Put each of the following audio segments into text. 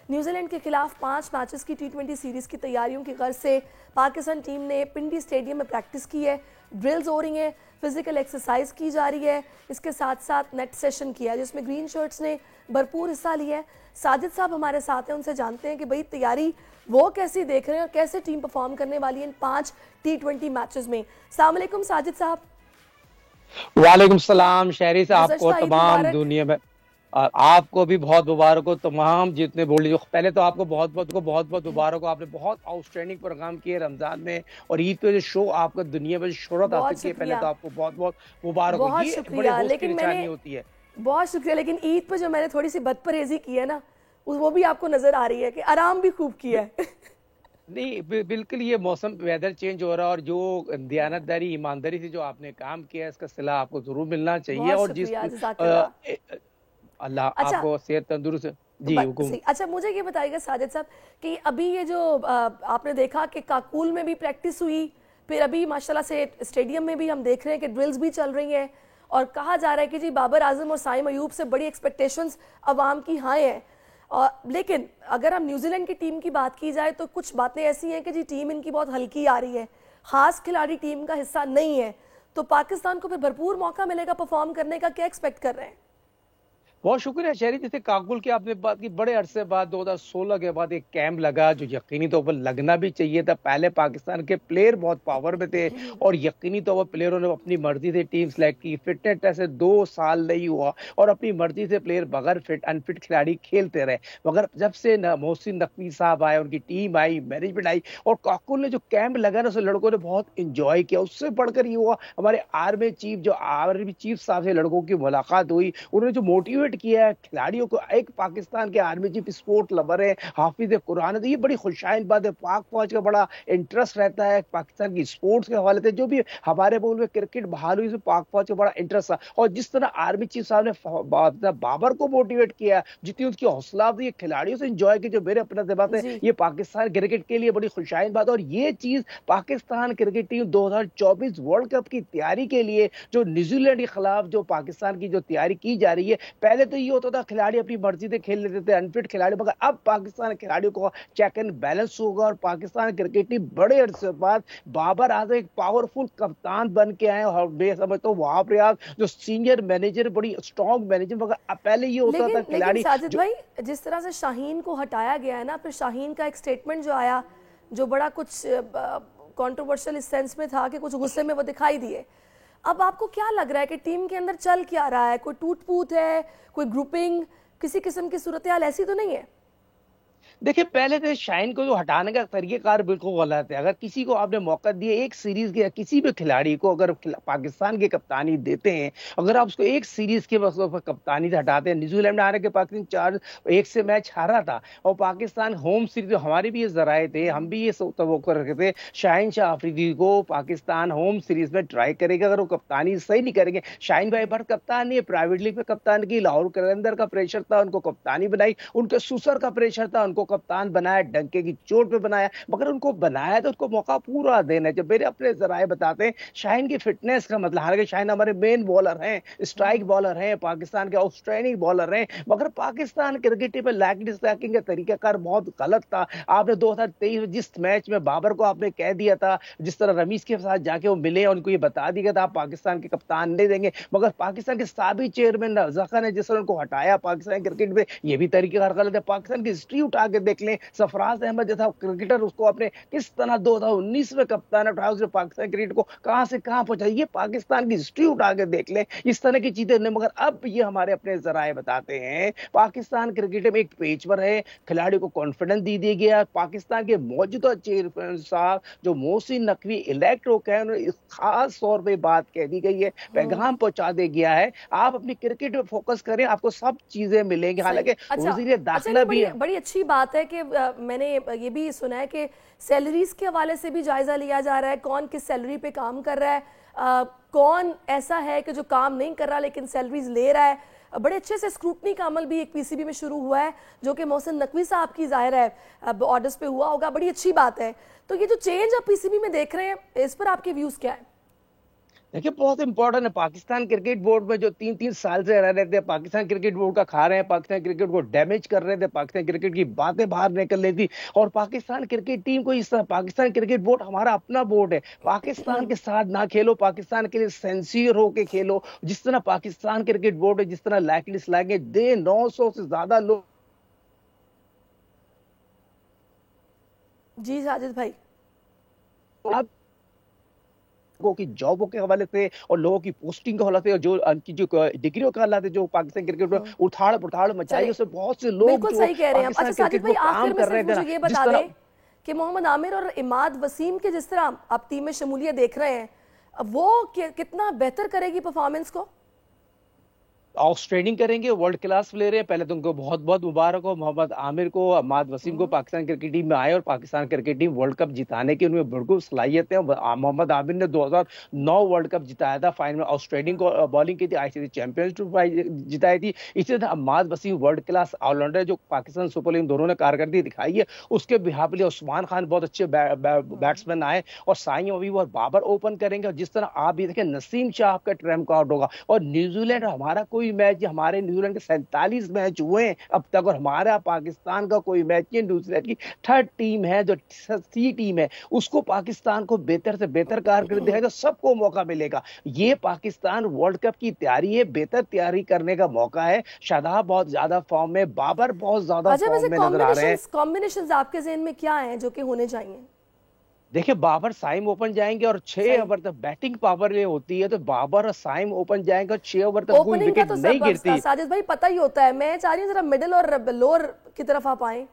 New Zealand के खिलाफ 5 matches की T20 सीरीज़ की तैयारियों की गर्ज से पाकिस्तान टीम ने पिंडी स्टेडियम में प्रैक्टिस की है, ड्रिल्स हो रही हैं, फिजिकल एक्सरसाइज की जा रही है, इसके साथ साथ नेट सेशन किया है जिसमें ग्रीन शर्ट्स ने भरपूर हिस्सा लिया है। साजिद साहब हमारे साथ हैं, उनसे जानते हैं कि भाई तैयारी वो कैसी देख रहे हैं और कैसे टीम परफॉर्म करने वाली है इन 5 T20 मैचेस में। अस्सलाम वालेकुम साजिद साहब। वालेकुम सलाम शहरी साहब को, तमाम दुनिया में आपको भी बहुत मुबारक हो। तमाम जितने बोल, पहले तो आपको बहुत बहुत मुबारक हो। आपने बहुत आउटस्टैंडिंग प्रोग्राम किए रमजान में और ईद पे जो शो आपको दुनिया में शोहरत हासिल की है, पहले तो आपको बहुत बहुत मुबारक हो। ये बड़े होस्ट की निशानी होती है। बहुत शुक्रिया। लेकिन ईद पे जो मैंने थोड़ी सी बदपरहेजी की है ना, वो भी आपको नजर आ रही है कि आराम भी खूब किया है। नहीं बिल्कुल, ये मौसम वेदर चेंज हो रहा है और जो दयानतदारी ईमानदारी से जो आपने काम किया है इसका सिला आपको जरूर मिलना चाहिए। और जिस अल्लाह आपको सेहत तंदुरुस्त जी हुकुम। अच्छा मुझे ये बताइएगा साजिद साहब कि अभी ये जो आपने देखा कि काकुल में भी प्रैक्टिस हुई, फिर अभी माशाल्लाह से स्टेडियम में भी हम देख रहे हैं कि ड्रिल्स भी चल रही हैं और कहा जा रहा है कि जी बाबर आजम और साइम अयूब से बड़ी एक्सपेक्टेशंस अवाम की हाई हैं। और लेकिन अगर हम न्यूजीलैंड की टीम की बात की जाए तो कुछ बातें ऐसी हैं कि जी टीम इनकी बहुत हल्की आ रही है, खास खिलाड़ी टीम का हिस्सा नहीं है, तो पाकिस्तान को फिर भरपूर मौका मिलेगा परफॉर्म करने का, क्या एक्सपेक्ट कर रहे हैं? बहुत शुक्रिया शहरी। जैसे काबुल की आपने बात की, बड़े अरसे बाद 2016 के बाद एक कैंप लगा जो यकीनी तौर पर लगना भी चाहिए था। पहले पाकिस्तान के प्लेयर बहुत पावर में थे और यकीनी तौर पर प्लेयरों ने अपनी मर्जी से टीम सेलेक्ट की। फिटनेस टेस्ट 2 साल नहीं हुआ और अपनी मर्जी से प्लेयर बगैर अनफिट खिलाड़ी खेलते रहे। मगर जब से मोहसिन नकवी साहब आए, उनकी टीम आई, मैनेजमेंट आई और काकुल ने जो कैंप लगा ना, उसे लड़कों ने बहुत इंजॉय किया। उससे बढ़कर ये हुआ, हमारे आर्मी चीफ साहब से लड़कों की मुलाकात हुई, उन्होंने जो मोटिवेट किया है खिलाड़ियों को। एक पाकिस्तान के आर्मी चीफ स्पोर्ट लवर है, हाफिज कुरान है, तो ये बड़ी खुशाइन बात है। पाक फौज का बड़ा इंटरेस्ट रहता है पाकिस्तान की स्पोर्ट्स के हवाले से। जो भी हमारे मुल्क में क्रिकेट बहाल हुई, पाक फौज का बड़ा इंटरेस्ट था। और जिस तरह आर्मी चीफ साहब ने बाबर को मोटिवेट किया, जितनी उसकी हौसला अफजाई खिलाड़ियों से इंजॉय की, जो मेरे अपने बात है, ये पाकिस्तान क्रिकेट के लिए बड़ी खुशाइन बात है। और ये चीज Pakistan cricket team 2024 world cup की तैयारी के लिए जो न्यूजीलैंड के खिलाफ जो पाकिस्तान की जो तैयारी की जा रही है, पहले तो ये होता था खिलाड़ी अपनी मर्जी से खेल लेते थे, अनफिट खिलाड़ी, मगर अब पाकिस्तान खिलाड़ियों को चेक एंड बैलेंस होगा। और पाकिस्तान क्रिकेट टीम बड़े अरसे बाद बाबर आजम एक पावरफुल कप्तान बन के आए और मैं समझता हूँ वहां पर जो सीनियर मैनेजर, बड़ी स्ट्रॉन्ग मैनेजर, मगर पहले ये होता था खिलाड़ी। साजिद भाई, जिस तरह से शाहीन को हटाया गया है ना, फिर शाहीन का एक स्टेटमेंट जो आया जो बड़ा कुछ कंट्रोवर्शियल इस सेंस में था कि कुछ गुस्से में वो दिखाई दिए। अब आपको क्या लग रहा है कि टीम के अंदर चल क्या रहा है? कोई टूट फूट है, कोई ग्रुपिंग, किसी किस्म की सूरत हाल ऐसी तो नहीं है? देखिए, पहले तो शाहीन को जो हटाने का तरीकेकार बिल्कुल गलत है। अगर किसी को आपने मौका दिया एक सीरीज के, किसी भी खिलाड़ी को अगर पाकिस्तान की कप्तानी देते हैं, अगर आप उसको एक सीरीज के कप्तानी से हटाते हैं, न्यूजीलैंड में हारे के पाकिस्तान 4-1 से मैच हारा था और पाकिस्तान होम सीरीज, हमारे भी ये जराए थे, हम भी ये तवक्को रखे थे शाहीन शाह अफरीदी को पाकिस्तान होम सीरीज में ट्राई करेगा। अगर वो कप्तानी सही नहीं करेंगे, शाहीन भाई भर कप्तान नहीं है, प्राइवेट लीग में कप्तान की, लाहौर कलंदर का प्रेशर था, उनको कप्तानी बनाई, उनके सुसर का प्रेशर था, उनको कप्तान बनाया, डंके की चोट पे बनाया, मगर उनको बनाया तो उनको मौका पूरा देना। जब मेरे अपने जराए बताते हैं शाहीन की फिटनेस का मतलब, हालांकि शाहीन हमारे मेन बॉलर हैं, स्ट्राइक बॉलर हैं, पाकिस्तान के आउटस्टैंडिंग बॉलर हैं, मगर पाकिस्तान क्रिकेट टीम में लैग डिस्ट्रैकिंग का तरीकाकार बहुत गलत था। आपने 2023 में जिस मैच में बाबर को आपने कह दिया था, जिस तरह रमीज के साथ जाके वो मिले, उनको ये बता दिया था आप पाकिस्तान के कप्तान नहीं देंगे, मगर पाकिस्तान के साबिक चेयरमैन जखा ने जिस तरह उनको हटाया पाकिस्तान क्रिकेट में, ये भी तरीकाकार गलत है। पाकिस्तान की हिस्ट्री उठा के देख लें, सरफराज अहमद जैसा क्रिकेटर, उसको अपने किस तरह 2019 में कप्तान उठाया, उसने पाकिस्तान क्रिकेट को कहां से कहां पहुंचा, ये पाकिस्तान की हिस्ट्री उठा के देख ले, इस तरह की चीजें नहीं। मगर अब ये हमारे अपने जराए बताते हैं पाकिस्तान क्रिकेट में एक पेज पर है, खिलाड़ी को कॉन्फिडेंस दे दिया गया। पाकिस्तान के मौजूदा चेयरमैन साहब जो मोहसिन नकवी इलेक्ट होकर हैं, उन्होंने खास तौर पर बात कह दी गई है, पैगाम पहुंचा दे गया है, आप अपनी क्रिकेट में फोकस करें, आपको सब चीजें मिलेंगी। हालांकि वज़ीर दाखिला भी बड़ी अच्छी बात है कि मैंने ये भी सुना है कि सैलरीज के हवाले से भी जायजा लिया जा रहा है, कौन किस सैलरी पे काम कर रहा है, कौन ऐसा है कि जो काम नहीं कर रहा लेकिन सैलरीज ले रहा है। बड़े अच्छे से स्क्रूटनी का अमल भी एक पीसीबी में शुरू हुआ है, जो कि मोहसिन नकवी साहब की जाहिर है ऑर्डर्स पे हुआ होगा, बड़ी अच्छी बात है। तो ये जो चेंज आप पीसीबी में देख रहे हैं, इस पर आपके व्यूज क्या है? देखिए बहुत इंपॉर्टेंट है। पाकिस्तान क्रिकेट बोर्ड में जो 3-3 साल से रह रहे थे, पाकिस्तान क्रिकेट बोर्ड का खा रहे हैं, पाकिस्तान क्रिकेट को डैमेज कर रहे थे, पाकिस्तान क्रिकेट की बातें बाहर निकल रही थी, और पाकिस्तान क्रिकेट टीम को इस तरह, पाकिस्तान क्रिकेट बोर्ड हमारा अपना बोर्ड है, पाकिस्तान के साथ ना खेलो, पाकिस्तान के लिए सेंसियर होके खेलो। जिस तरह पाकिस्तान क्रिकेट बोर्ड है, जिस तरह लाइक लिस्ट लाएंगे दे 900 से ज्यादा लोग। जी साजिद भाई, लोगों की जॉबों के हवाले से और लोगों की पोस्टिंग के हवाले से, और जो उनकी जो डिग्रियों के हवाले से जो पाकिस्तान क्रिकेट में उठाड़ पुठाड़ मचाई, उससे बहुत से लोग बिल्कुल सही कह रहे हैं। अच्छा साजिद भाई, आखिर में सिर्फ मुझे ये बता दें कि मोहम्मद आमिर और इमाद वसीम के जिस तरह आप टीम में शमूलियत देख रहे हैं, वो कितना बेहतर करेगी परफॉर्मेंस को? आउटस्टैंडिंग करेंगे, वर्ल्ड क्लास प्लेयर है। पहले तो उनको बहुत बहुत मुबारक हो, मोहम्मद आमिर को, अहमद वसीम को, पाकिस्तान क्रिकेट टीम में आए और Pakistan cricket team world cup जिताने की उनमें बिल्कुल सलाहियत है। मोहम्मद आमिर ने 2009 वर्ल्ड कप जिताया था, फाइनल में आउटस्टैंडिंग बॉलिंग की थी, आईसीसी चैंपियंस ट्रॉफी जिताई थी। इसी तरह Ahmed Wasim world class allrounder जो पाकिस्तान सुपर लीग दोनों ने कारकर्दगी दिखाई है, उसके बिहाफ लिए उस्मान खान बहुत अच्छे बैट्समैन आए, और साई अभी और बाबर ओपन करेंगे। और जिस तरह आप भी देखें, नसीम शाह आपका ट्रम्प कार्ड होगा, और न्यूजीलैंड हमारा कोई मैच, हमारे न्यूजीलैंड के 47 मैच हुए हैं अब तक, और हमारा पाकिस्तान का कोई मैच नहीं। न्यूजीलैंड की थर्ड टीम है, जो सी टीम है, उसको पाकिस्तान को बेहतर से बेहतर कारकर्दगी दिखाएगा, सबको मौका मिलेगा। ये पाकिस्तान वर्ल्ड कप की तैयारी है, बेहतर तैयारी करने का मौका है। शादाब बहुत ज्यादा फॉर्म में, बाबर बहुत ज्यादा फॉर्म में नजर आ रहे हैं। कॉम्बिनेशंस आपके ज़हन में क्या हैं जो कि होने चाहिए? देखिए बाबर साइम ओपन जाएंगे, और 6 ओवर तक बैटिंग पावर ये होती है, तो बाबर और साइम ओपन जाएंगे, और 6 ओवर तक कोई विकेट नहीं गिरती। साजिद भाई पता ही होता है, मैं चाह रही हूँ जरा मिडिल और लोअर की तरफ आप आए।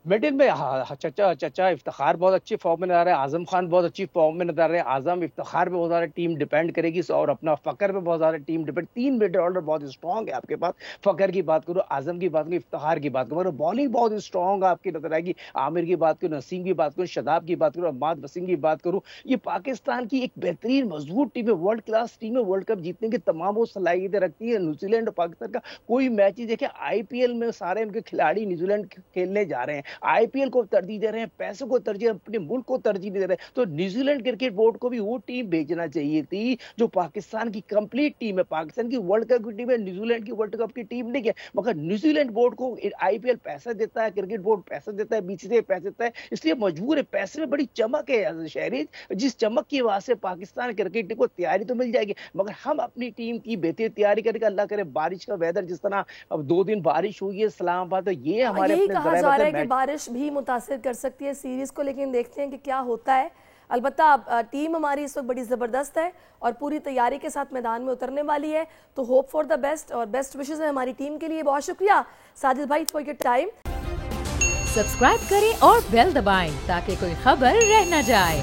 मिडिल में चचा इफ्तिखार बहुत अच्छी फॉर्म में नजर आ रहे हैं, आजम खान बहुत अच्छी फॉर्म में नजर आ रहे हैं, आजम इफ्तिखार पे बहुत ज्यादा टीम डिपेंड करेगी, और अपना फकर पे बहुत ज्यादा टीम डिपेंड। 3 मिडिल ऑर्डर बहुत स्ट्रॉन्ग है आपके पास। फकर की बात करो, आजम की बात करो, इफ्तिखार की बात करो, बॉलिंग बहुत स्ट्रॉन्ग आपकी नजर आएगी। आमिर की बात करो, नसीम की बात करो, शदाब की बात करो, अहमद वसीम की बात करूँ, ये पाकिस्तान की एक बेहतरीन मजबूत टीम है, वर्ल्ड क्लास टीम है, वर्ल्ड कप जीतने की तमाम वो सलाहियतें रखती है। न्यूजीलैंड और पाकिस्तान का कोई मैच ही देखिए, आईपीएल में सारे उनके खिलाड़ी न्यूजीलैंड खेलने जा रहे हैं, आईपीएल को तरजीह दे रहे हैं, पैसों को तरजीह, अपने मुल्क को तरजीह दे रहे हैं। तो न्यूजीलैंड क्रिकेट बोर्ड को भी वो टीम भेजना चाहिए थी जो पाकिस्तान की कंप्लीट टीम है, पाकिस्तान की वर्ल्ड कप की टीम है, न्यूजीलैंड की वर्ल्ड कप की टीम नहीं है। मगर न्यूजीलैंड बोर्ड को आईपीएल पैसा देता है, क्रिकेट बोर्ड पैसा देता है, बीसीसीआई पैसा देता है, इसलिए मजबूर है। पैसे में बड़ी चमक है शहरी, जिस चमक की वजह से पाकिस्तान क्रिकेट टीम को तैयारी तो मिल जाएगी, मगर हम अपनी टीम की बेहतर तैयारी करेंगे। अल्लाह करे बारिश का वेदर, जिस तरह अब 2 दिन बारिश हुई है इस्लामाबाद, तो ये हमारे यही कहा जा रहा है कि बारिश भी मुतासिर कर सकती है सीरीज को, लेकिन देखते हैं कि क्या होता है। अलबत्ता टीम हमारी इस वक्त बड़ी ज़बरदस्त है और पूरी तैयारी के साथ मैदान में उतरने वाली है, तो होप फॉर द बेस्ट और बेस्ट विशेस है हमारी टीम के लिए। बहुत शुक्रिया साजिद भाई फॉर योर टाइम। सब्सक्राइब करें और बेल दबाएं ताकि कोई खबर रह न जाए।